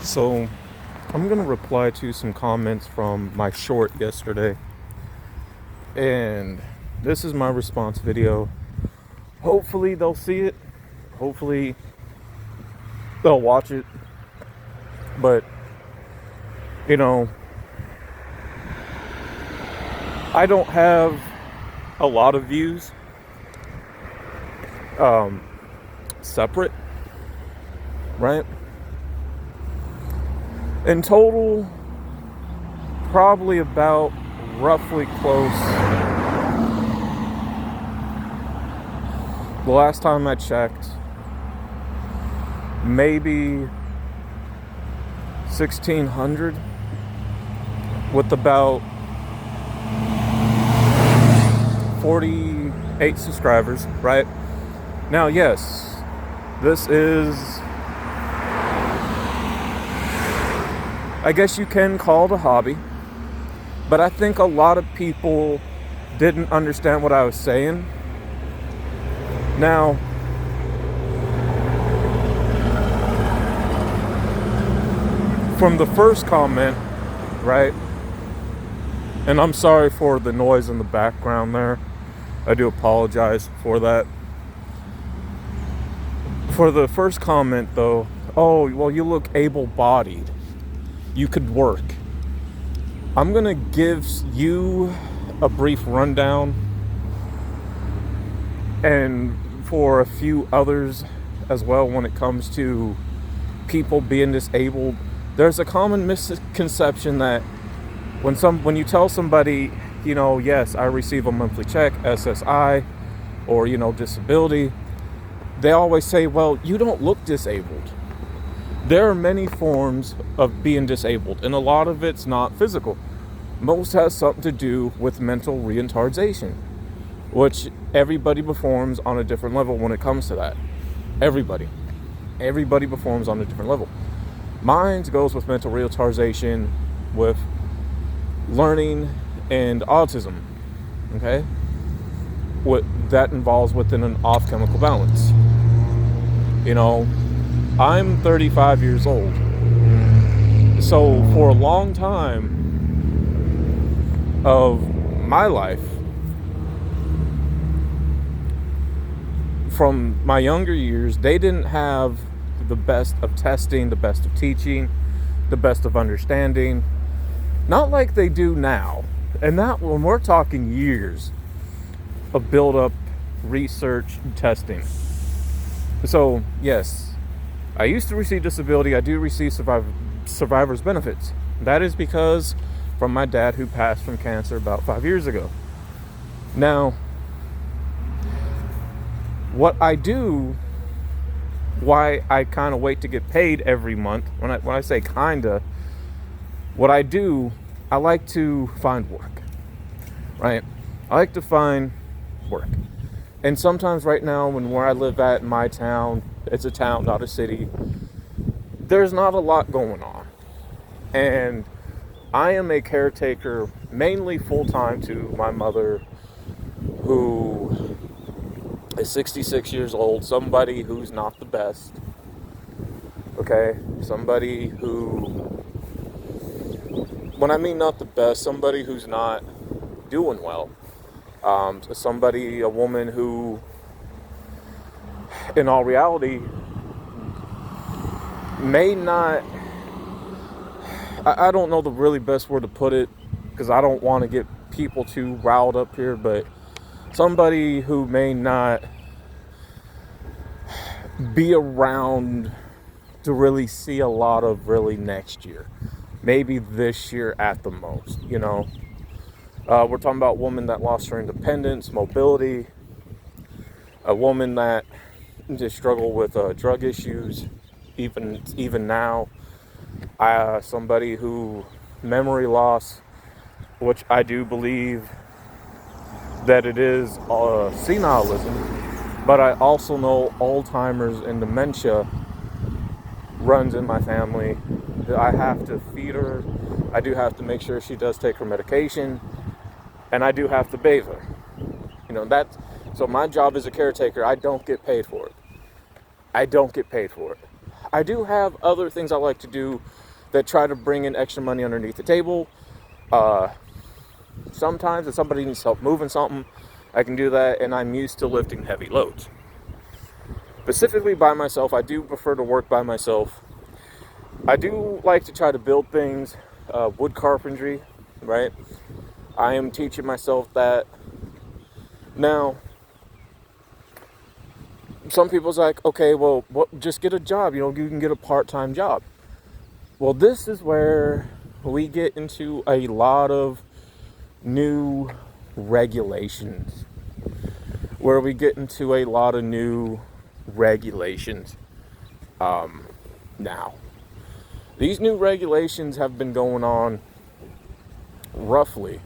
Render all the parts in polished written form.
So, I'm going to reply to some comments from my short yesterday. And this is my response video. Hopefully, they'll see it. Hopefully, they'll watch it. But, you know, I don't have a lot of views separate, right? In total, probably about roughly close. The last time I checked, maybe 1,600 with about 48 subscribers, right? Now, yes, this is, I guess you can call it a hobby, but I think a lot of people didn't understand what I was saying. Now, from the first comment, right, and I'm sorry for the noise in the background there. I do apologize for that. For the first comment, though, oh, well, you look able-bodied. You could work. I'm going to give you a brief rundown, and for a few others as well when it comes to people being disabled. There's a common misconception that when you tell somebody, yes, I receive a monthly check, SSI, or, disability, they always say, well, you don't look disabled. There are many forms of being disabled, and a lot of it's not physical. Most has something to do with mental retardation, which everybody performs on a different level when it comes to that. Everybody performs on a different level. Mine goes with mental retardation, with learning and autism, okay? What that involves within an off chemical balance. I'm 35 years old. So for a long time of my life, from my younger years, they didn't have the best of testing, the best of teaching, the best of understanding. Not like they do now. And that, when we're talking years of build-up, research, and testing. So, yes, I used to receive disability. I do receive survivor's benefits. That is because from my dad, who passed from cancer about 5 years ago. Now, what I do, why I kind of wait to get paid every month, when I say kinda, what I do, I like to find work, right? I like to find work. And sometimes right now, where I live at in my town, it's a town, not a city, there's not a lot going on. And I am a caretaker, mainly full-time, to my mother, who is 66 years old, somebody who's not the best, okay? Somebody who, when I mean not the best, somebody who's not doing well. A woman who, in all reality, may not, I don't know the really best word to put it, because I don't want to get people too riled up here, but somebody who may not be around to really see a lot of really next year. Maybe this year at the most, We're talking about a woman that lost her independence, mobility, a woman that just struggled with drug issues, even now. Somebody who memory loss, which I do believe that it is senilism, but I also know Alzheimer's and dementia runs in my family. I have to feed her. I do have to make sure she does take her medication, and I do have to bathe her. So my job as a caretaker, I don't get paid for it. I do have other things I like to do that try to bring in extra money underneath the table. Sometimes if somebody needs help moving something, I can do that, and I'm used to lifting heavy loads. Specifically by myself, I do prefer to work by myself. I do like to try to build things, wood carpentry, right? I am teaching myself that. Now, some people's like, okay, well, just get a job, you can get a part-time job. Well, this is where we get into a lot of new regulations. Now. These new regulations have been going on roughly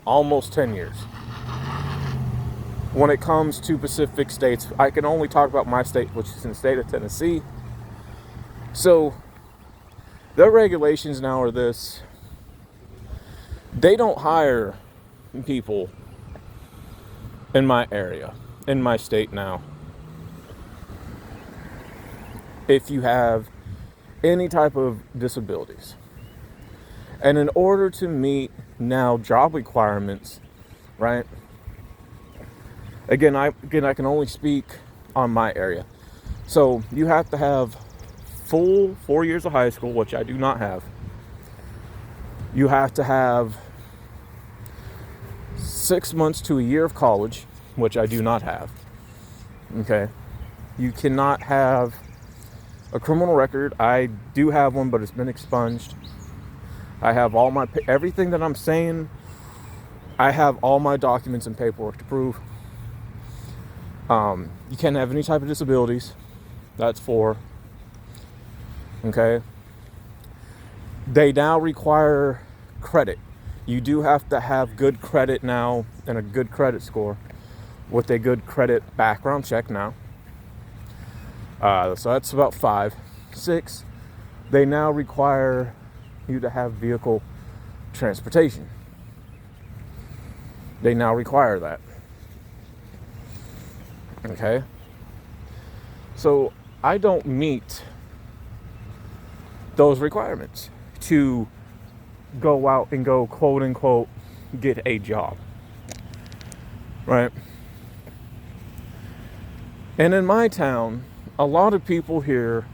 almost 10 years. When it comes to Pacific states, I can only talk about my state, which is in the state of Tennessee. So, their regulations now are this. They don't hire people in my area, in my state now, if you have any type of disabilities. And in order to meet now job requirements, right? Again, I can only speak on my area. So you have to have full 4 years of high school, which I do not have. You have to have 6 months to a year of college, which I do not have. Okay. You cannot have a criminal record. I do have one, but it's been expunged. I have all my, everything that I'm saying, I have all my documents and paperwork to prove. You can't have any type of disabilities. That's 4. Okay. They now require credit. You do have to have good credit now and a good credit score with a good credit background check now. So that's about 5. 6, they now require you to have vehicle transportation. They now require that. Okay? So I don't meet those requirements to go out and go, quote unquote, get a job. Right? And in my town, a lot of people here,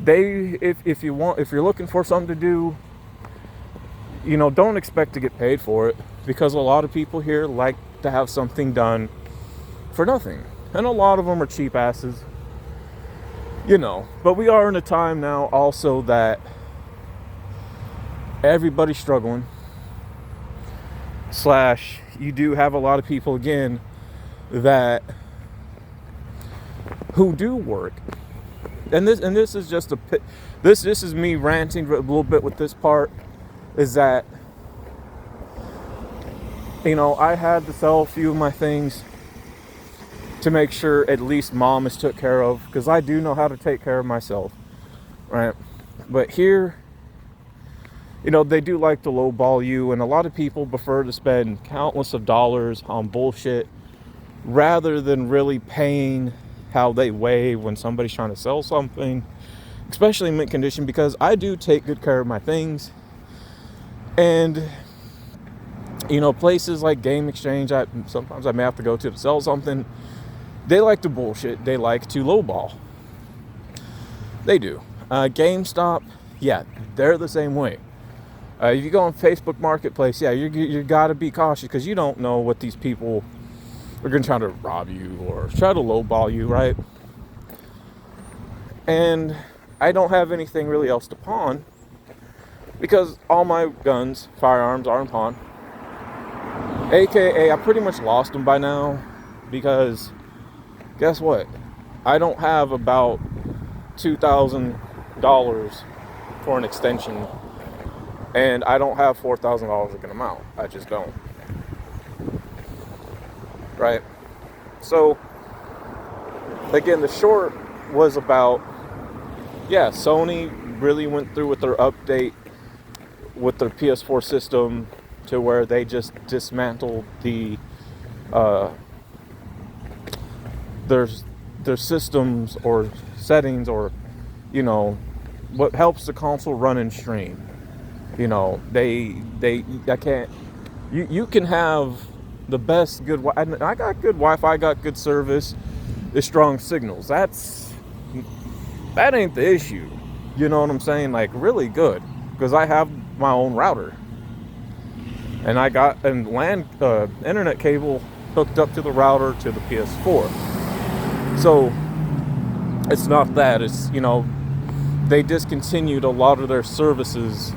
if you're looking for something to do, don't expect to get paid for it, because a lot of people here like to have something done for nothing. And a lot of them are cheap asses, but we are in a time now also that everybody's struggling, / you do have a lot of people again who do work. And this is just this is me ranting a little bit with this part, is that I had to sell a few of my things to make sure at least mom is took care of, because I do know how to take care of myself, right? But here, they do like to lowball you, and a lot of people prefer to spend countless of dollars on bullshit rather than really paying how they weigh when somebody's trying to sell something, especially in mint condition, because I do take good care of my things. And places like Game Exchange, sometimes I may have to go to sell something. They like to bullshit. They like to lowball. They do. GameStop, yeah, they're the same way. If you go on Facebook Marketplace, yeah, you got to be cautious, because you don't know what these people are going to try to rob you or try to lowball you, right? And I don't have anything really else to pawn, because all my guns, firearms are in pawn. AKA, I pretty much lost them by now, because guess what? I don't have about $2,000 for an extension, and I don't have $4,000 a amount. I just don't. Right? So, again, the short was about, Sony really went through with their update with their PS4 system, to where they just dismantled their systems or settings, or what helps the console run and stream. I can't. You can have the best I got good Wi-Fi, got good service, there's strong signals. That ain't the issue. You know what I'm saying? Like, really good, because I have my own router, and I got an LAN internet cable hooked up to the router to the PS4. So it's not that. It's they discontinued a lot of their services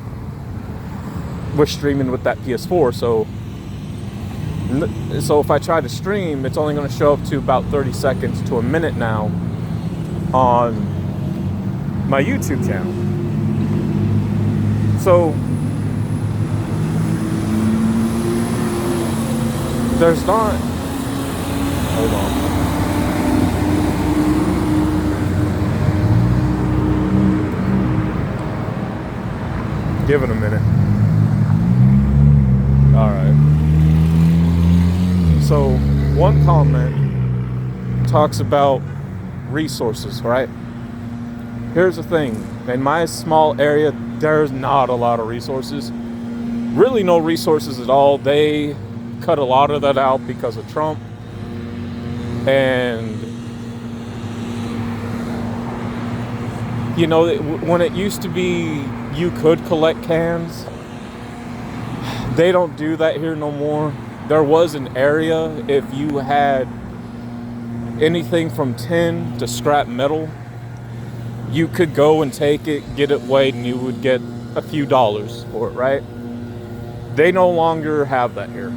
with streaming with that PS4. So if I try to stream, it's only going to show up to about 30 seconds to a minute now on my YouTube channel. So there's not. Hold on. Give it a minute. All right. So one comment talks about resources, right? Here's the thing. In my small area, there's not a lot of resources. Really no resources at all. They cut a lot of that out because of Trump. And when it used to be you could collect cans, they don't do that here no more. There was an area, if you had anything from tin to scrap metal, you could go and take it, get it weighed, and you would get a few dollars for it, right? They no longer have that here.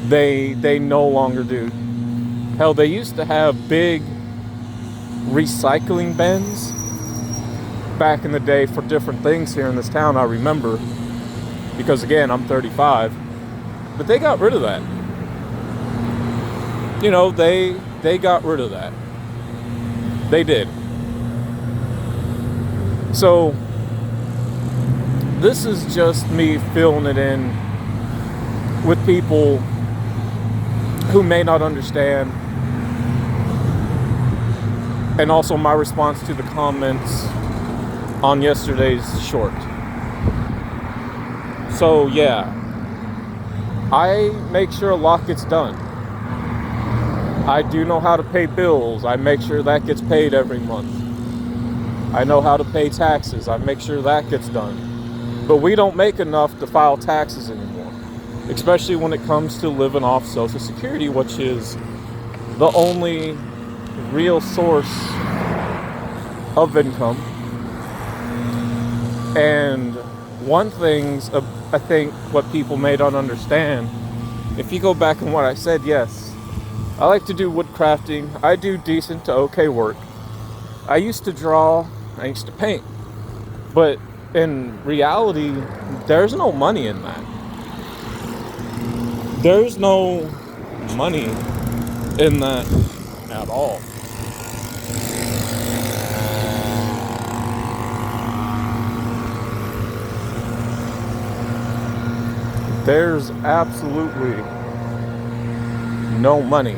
They no longer do. Hell, they used to have big recycling bins back in the day for different things here in this town, I remember. Because again, I'm 35. But they got rid of that. They got rid of that. They did. So this is just me filling it in with people who may not understand, and also my response to the comments on yesterday's short. So yeah, I make sure a lot gets done. I do know how to pay bills. I make sure that gets paid every month. I know how to pay taxes. I make sure that gets done. But we don't make enough to file taxes anymore, especially when it comes to living off Social Security, which is the only real source of income. And one thing I think what people may not understand, if you go back on what I said, yes, I like to do wood crafting. I do decent to okay work. I used to draw, I used to paint. But in reality, there's no money in that. There's no money in that at all. There's absolutely no money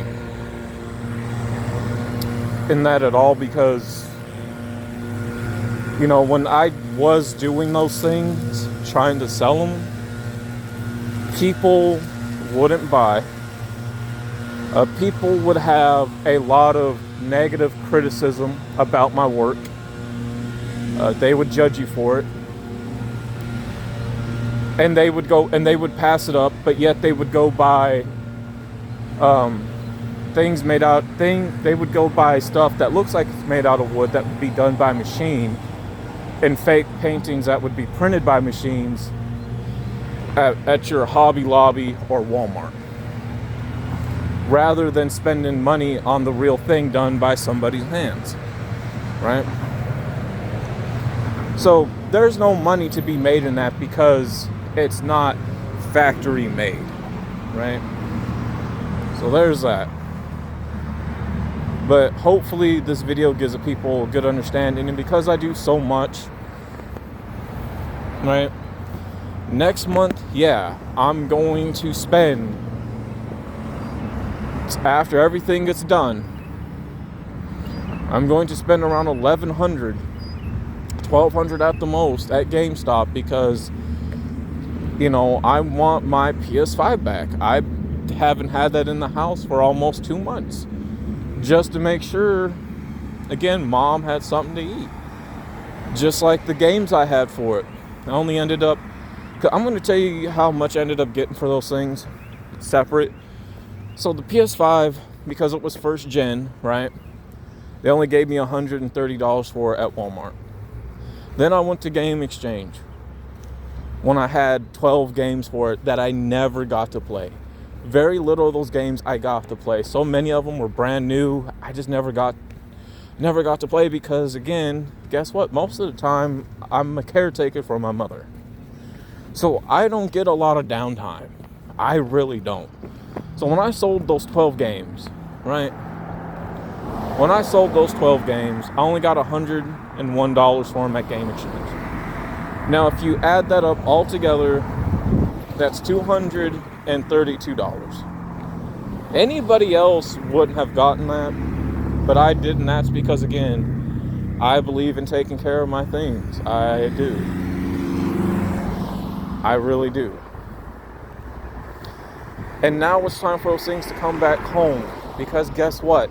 in that at all, because when I was doing those things, trying to sell them, people wouldn't buy. People would have a lot of negative criticism about my work. They would judge you for it. And they would pass it up, but yet they would go buy they would go buy stuff that looks like it's made out of wood that would be done by machine, and fake paintings that would be printed by machines at your Hobby Lobby or Walmart, rather than spending money on the real thing done by somebody's hands, right? So there's no money to be made in that because it's not factory made, right? So there's that. But hopefully this video gives the people a good understanding, and because I do so much, right? Next month, yeah, I'm going to spend, after everything gets done, I'm going to spend around $1,100, $1,200 at the most at GameStop because, I want my PS5 back. I haven't had that in the house for almost 2 months. Just to make sure, again, Mom had something to eat. Just like the games I had for it. I only ended up, I'm going to tell you how much I ended up getting for those things separate. So the PS5, because it was first gen, right? They only gave me $130 for it at Walmart. Then I went to Game Exchange when I had 12 games for it that I never got to play. Very little of those games I got to play. So many of them were brand new. I just never got to play because, again, guess what? Most of the time, I'm a caretaker for my mother. So I don't get a lot of downtime. I really don't. So when I sold those 12 games, right? When I sold those 12 games, I only got $101 for them at Game Exchange. Now, if you add that up all together, that's $232. Anybody else wouldn't have gotten that, but I didn't. That's because, again, I believe in taking care of my things. I do. I really do. And now it's time for those things to come back home. Because guess what?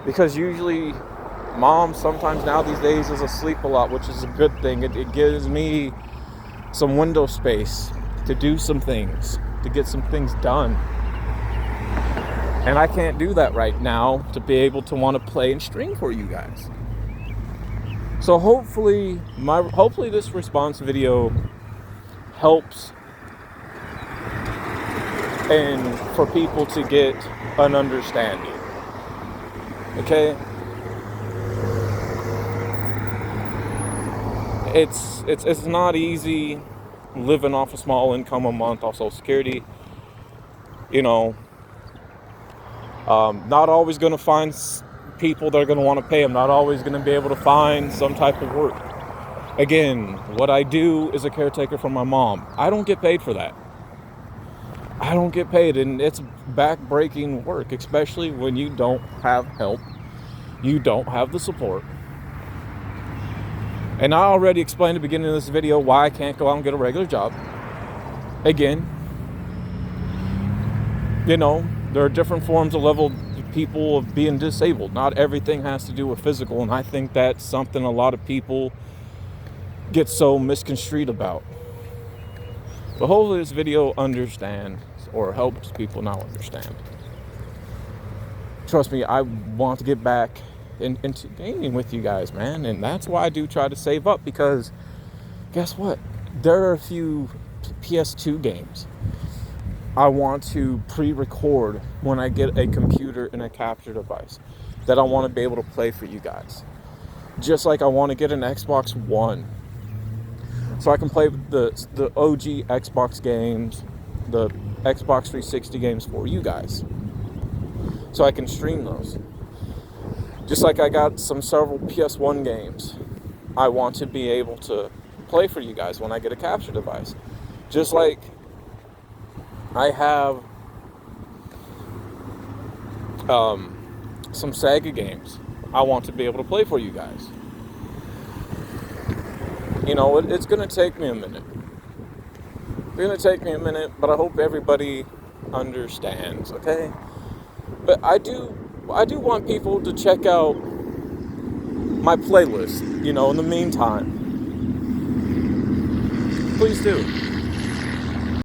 Because usually Mom sometimes now these days is asleep a lot, which is a good thing. It gives me some window space to do some things, to get some things done. And I can't do that right now to be able to want to play and stream for you guys. So hopefully this response video helps and for people to get an understanding. Okay? It's not easy living off a small income a month off Social Security. Not always going to find people that are going to want to pay them. Not always going to be able to find some type of work. Again, what I do is a caretaker for my mom. I don't get paid for that. I don't get paid, and it's back-breaking work, especially when you don't have help. You don't have the support. And I already explained at the beginning of this video why I can't go out and get a regular job. Again, there are different forms of level people of being disabled. Not everything has to do with physical, and I think that's something a lot of people get so misconstrued about. But hopefully this video understands or helps people now understand. Trust me, I want to get back into gaming with you guys, man. And that's why I do try to save up, because guess what? There are a few PS2 games I want to pre-record when I get a computer and a capture device that I want to be able to play for you guys. Just like I want to get an Xbox One so I can play the OG Xbox games, the Xbox 360 games for you guys, so I can stream those. Just like I got several PS1 games I want to be able to play for you guys when I get a capture device. Just like I have some Sega games I want to be able to play for you guys. It's going to take me a minute. But I hope everybody understands, okay? But I do want people to check out my playlist, in the meantime. Please do.